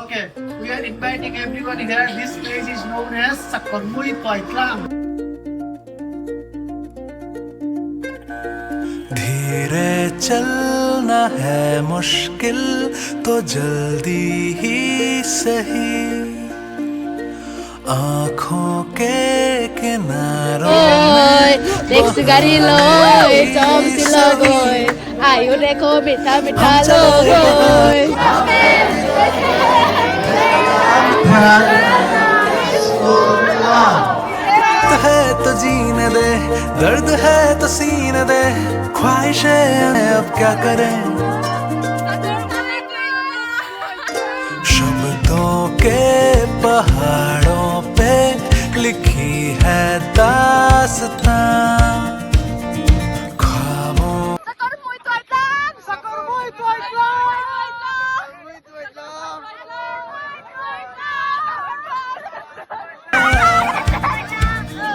Okay, we are inviting everybody here. This place is known as Sakarmui Toitlang. धीरे चलना है मुश्किल तो जल्दी ही सही आँखों के किनारों Oi, next sekali loy, jom si logoy. Ayo deko mita mita logoy. है तो जीने दे दर्द है तो सीने दे ख्वाहिशें अब क्या करें शब्दों के पहाड़ों पे लिखी है दास्तां ख्वाबों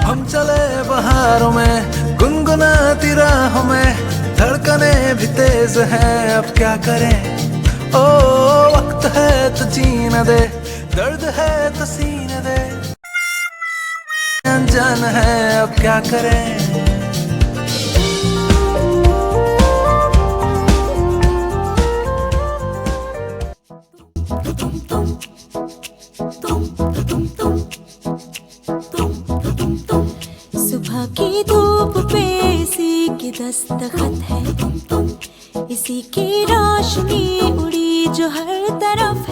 हम चले बहारों में गुनगुनाती राहों में धड़कने भी तेज है अब क्या करें ओ वक्त है तो जीने दे दर्द है तो सीने दे अनजान है अब क्या करें सुबह की धूप पे इसी की दस्तखत है इसी की रोशनी उड़ी जो हर तरफ